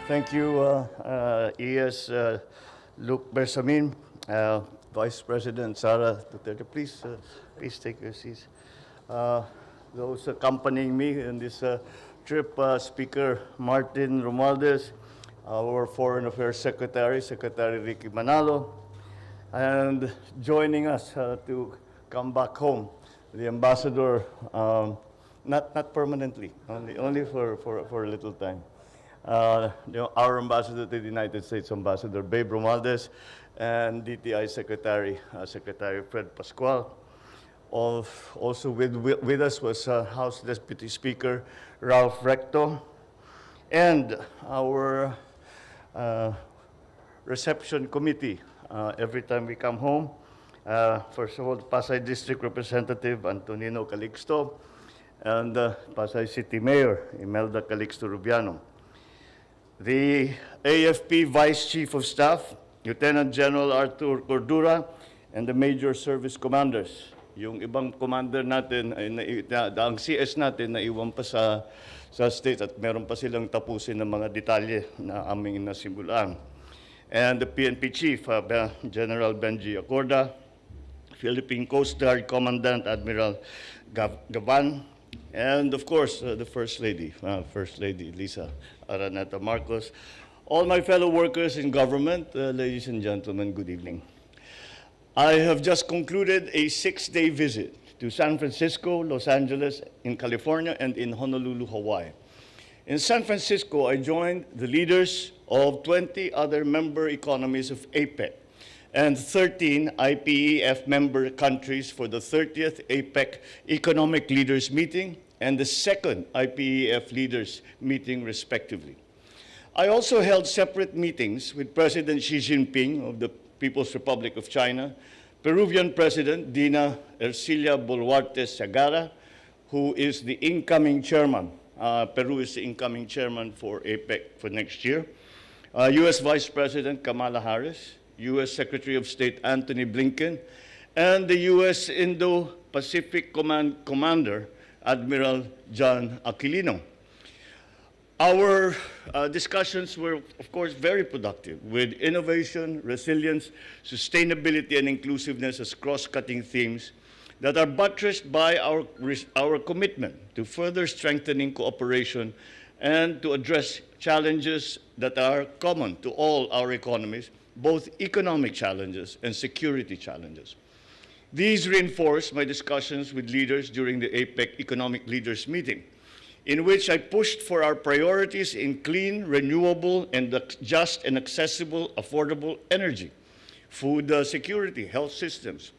Thank you, ES Luke Bersamin, Vice President Sara Duterte. Please take your seats. Those accompanying me in this trip, Speaker Martin Romualdez, our Foreign Affairs Secretary, Secretary Ricky Manalo, and joining us to come back home, the Ambassador, not permanently, only for a little time. Our Ambassador to the United States, Ambassador Babe Romualdez, and DTI Secretary, Secretary Fred Pascual. Also with us was House Deputy Speaker Ralph Recto, and our reception committee. Every time we come home, first of all, Pasay District Representative Antonino Calixto, and Pasay City Mayor Imelda Calixto Rubiano. The AFP Vice Chief of Staff, Lieutenant General Arthur Cordura, and the Major Service Commanders. Yung ibang commander natin, ang CS natin na iwan pa sa state at meron pa silang tapusin ng mga detalye na aming nasimulan. And the PNP Chief, General Benji Acorda, Philippine Coast Guard Commandant Admiral Gavan, and of course, the First Lady Lisa Araneta Marcos. All my fellow workers in government, ladies and gentlemen, good evening. I have just concluded a 6-day visit to San Francisco, Los Angeles, in California, and in Honolulu, Hawaii. In San Francisco, I joined the leaders of 20 other member economies of APEC and 13 IPEF member countries for the 30th APEC Economic Leaders Meeting and the second IPEF Leaders Meeting, respectively. I also held separate meetings with President Xi Jinping of the People's Republic of China, Peruvian President Dina Ercilia Boluarte Segarra, who is the incoming chairman. Peru is the incoming chairman for APEC for next year. U.S. Vice President Kamala Harris, U.S. Secretary of State Antony Blinken, and the U.S. Indo-Pacific Commander, Admiral John Aquilino. Our discussions were, of course, very productive, with innovation, resilience, sustainability, and inclusiveness as cross-cutting themes that are buttressed by our commitment to further strengthening cooperation and to address challenges that are common to all our economies, both economic challenges and security challenges. These reinforced my discussions with leaders during the APEC Economic Leaders Meeting, in which I pushed for our priorities in clean, renewable, and just and accessible, affordable energy, food security, health systems,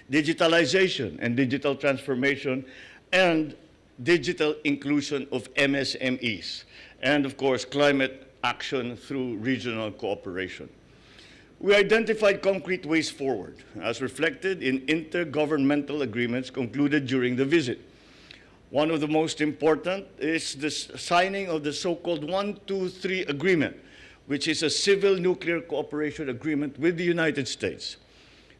digitalization and digital transformation, and digital inclusion of MSMEs, and of course, climate action through regional cooperation. We identified concrete ways forward, as reflected in intergovernmental agreements concluded during the visit. One of the most important is the signing of the so-called 123 Agreement, which is a civil nuclear cooperation agreement with the United States.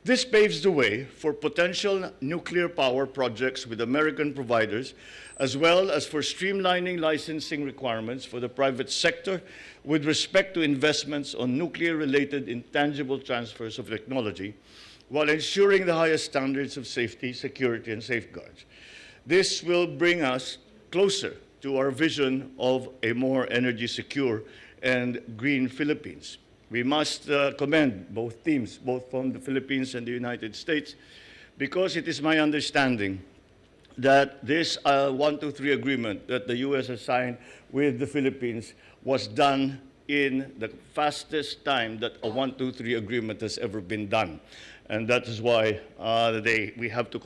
This paves the way for potential nuclear power projects with American providers, as well as for streamlining licensing requirements for the private sector with respect to investments on nuclear-related intangible transfers of technology, while ensuring the highest standards of safety, security, and safeguards. This will bring us closer to our vision of a more energy secure and green Philippines. We must commend both teams, both from the Philippines and the United States, because it is my understanding that this 123 agreement that the U.S. has signed with the Philippines was done in the fastest time that a 123 agreement has ever been done. And that is why we have to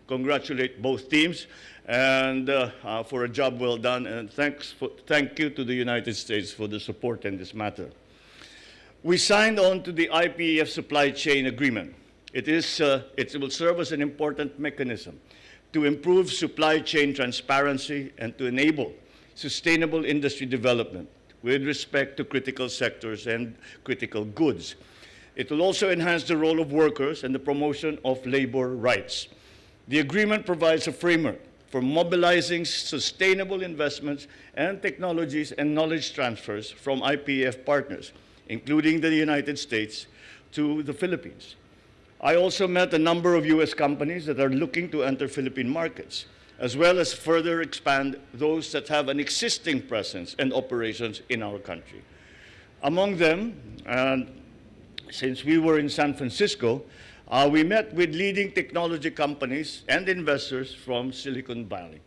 congratulate both teams and for a job well done, and thank you to the United States for the support in this matter. We signed on to the IPEF supply chain agreement. It will serve as an important mechanism to improve supply chain transparency and to enable sustainable industry development with respect to critical sectors and critical goods. It will also enhance the role of workers and the promotion of labor rights. The agreement provides a framework for mobilizing sustainable investments and technologies and knowledge transfers from IPEF partners, including the United States, to the Philippines. I also met a number of US companies that are looking to enter Philippine markets, as well as further expand those that have an existing presence and operations in our country. Among them, since we were in San Francisco, we met with leading technology companies and investors from Silicon Valley.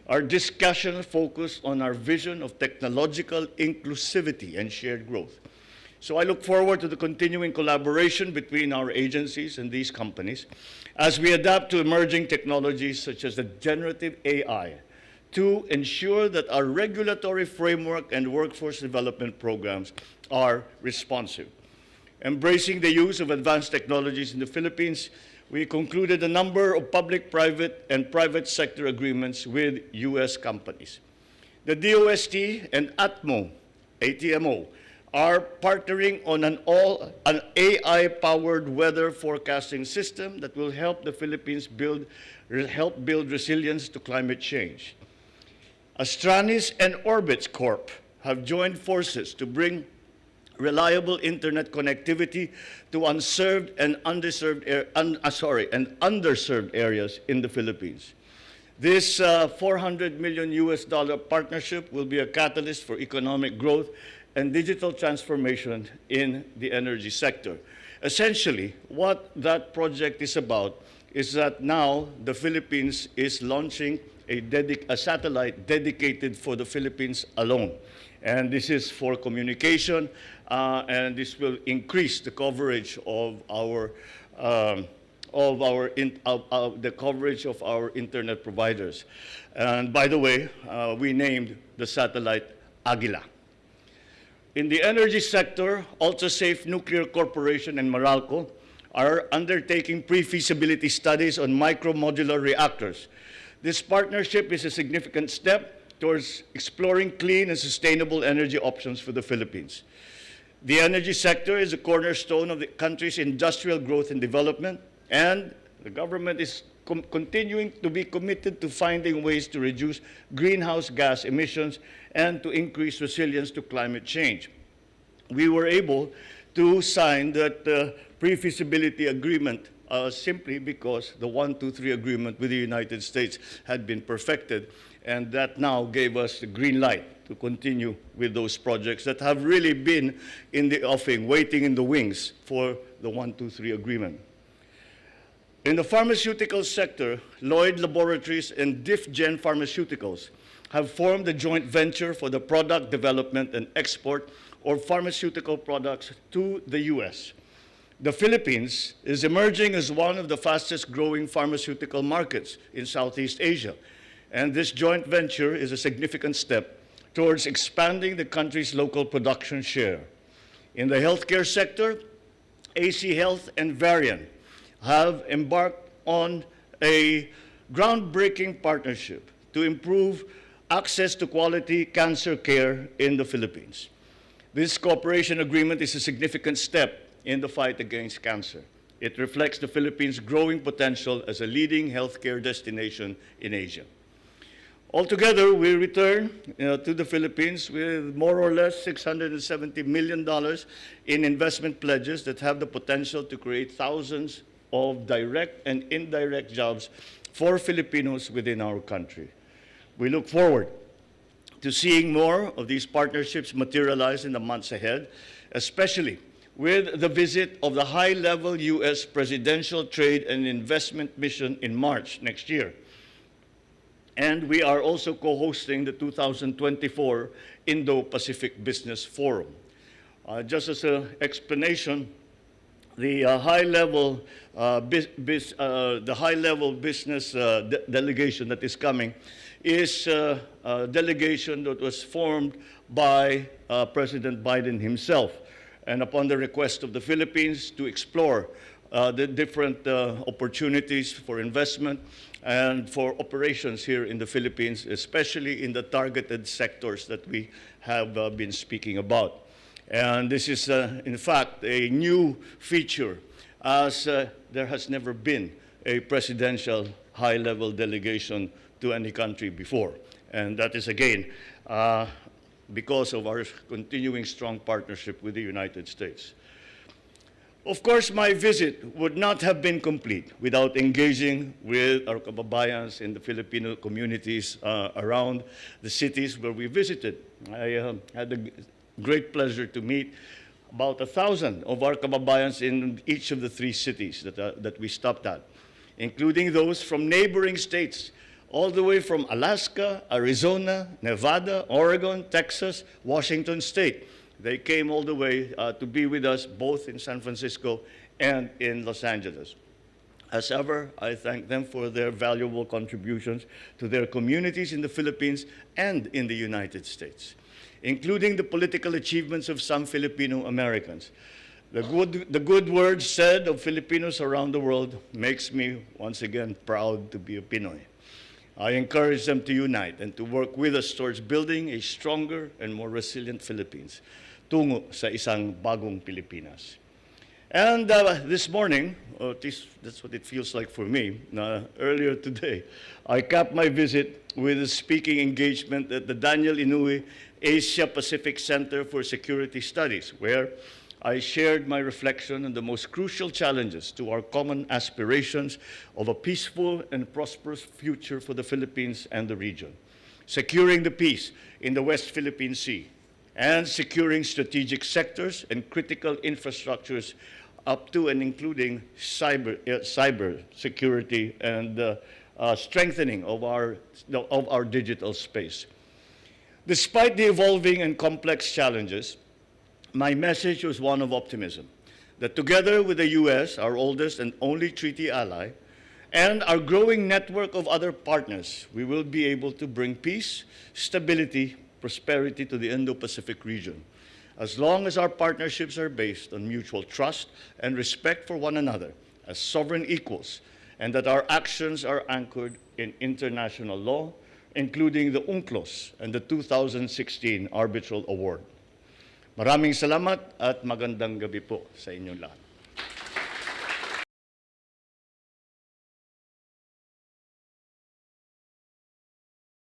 Our discussion focused on our vision of technological inclusivity and shared growth. So I look forward to the continuing collaboration between our agencies and these companies as we adapt to emerging technologies such as the generative AI to ensure that our regulatory framework and workforce development programs are responsive. Embracing the use of advanced technologies in the Philippines, we concluded a number of public, private, and private sector agreements with US companies. The DOST and ATMO are partnering on an AI-powered weather forecasting system that will help the Philippines build resilience to climate change. Astranis and Orbitz Corp have joined forces to bring reliable internet connectivity to underserved areas in the Philippines. This $400 million partnership will be a catalyst for economic growth and digital transformation in the energy sector. Essentially, what that project is about is that now the Philippines is launching a satellite dedicated for the Philippines alone. And this is for communication, and this will increase the coverage of our internet providers. And by the way, we named the satellite Aguila. In the energy sector, UltraSafe Nuclear Corporation and Meralco are undertaking pre-feasibility studies on micro-modular reactors. This partnership is a significant step towards exploring clean and sustainable energy options for the Philippines. The energy sector is a cornerstone of the country's industrial growth and development, and the government is continuing to be committed to finding ways to reduce greenhouse gas emissions and to increase resilience to climate change. We were able to sign that pre-feasibility agreement simply because the 123 agreement with the United States had been perfected, and that now gave us the green light to continue with those projects that have really been in the offing, waiting in the wings for the 123 agreement. In the pharmaceutical sector, Lloyd Laboratories and DifGen Pharmaceuticals have formed a joint venture for the product development and export of pharmaceutical products to the US. The Philippines is emerging as one of the fastest growing pharmaceutical markets in Southeast Asia, and this joint venture is a significant step towards expanding the country's local production share. In the healthcare sector, AC Health and Varian have embarked on a groundbreaking partnership to improve access to quality cancer care in the Philippines. This cooperation agreement is a significant step in the fight against cancer. It reflects the Philippines' growing potential as a leading healthcare destination in Asia. Altogether, we return to the Philippines with more or less $670 million in investment pledges that have the potential to create thousands of direct and indirect jobs for Filipinos within our country. We look forward to seeing more of these partnerships materialize in the months ahead, especially with the visit of the high-level U.S. Presidential Trade and Investment Mission in March next year. And we are also co-hosting the 2024 Indo-Pacific Business Forum. Just as an explanation, the high-level business delegation that is coming is a delegation that was formed by President Biden himself, and upon the request of the Philippines to explore the different opportunities for investment and for operations here in the Philippines, especially in the targeted sectors that we have been speaking about. And this is, in fact, a new feature, as there has never been a presidential high-level delegation to any country before. And that is, again, because of our continuing strong partnership with the United States. Of course, my visit would not have been complete without engaging with our kababayans in the Filipino communities around the cities where we visited. I had the great pleasure to meet about 1,000 of our kababayans in each of the 3 cities that we stopped at, including those from neighboring states, all the way from Alaska, Arizona, Nevada, Oregon, Texas, Washington State. They came all the way to be with us both in San Francisco and in Los Angeles. As ever, I thank them for their valuable contributions to their communities in the Philippines and in the United States, including the political achievements of some Filipino Americans. The good words said of Filipinos around the world makes me once again proud to be a Pinoy. I encourage them to unite and to work with us towards building a stronger and more resilient Philippines, tungo sa isang bagong Pilipinas. And this morning, or at least that's what it feels like for me, earlier today, I capped my visit with a speaking engagement at the Daniel Inouye Asia Pacific Center for Security Studies, where I shared my reflection on the most crucial challenges to our common aspirations of a peaceful and prosperous future for the Philippines and the region, securing the peace in the West Philippine Sea, and securing strategic sectors and critical infrastructures up to and including cyber security and strengthening of our digital space. Despite the evolving and complex challenges, my message was one of optimism, that together with the U.S., our oldest and only treaty ally, and our growing network of other partners, we will be able to bring peace, stability, prosperity to the Indo-Pacific region, as long as our partnerships are based on mutual trust and respect for one another as sovereign equals, and that our actions are anchored in international law, including the UNCLOS and the 2016 Arbitral Award. Maraming salamat at magandang gabi po sa inyong lahat.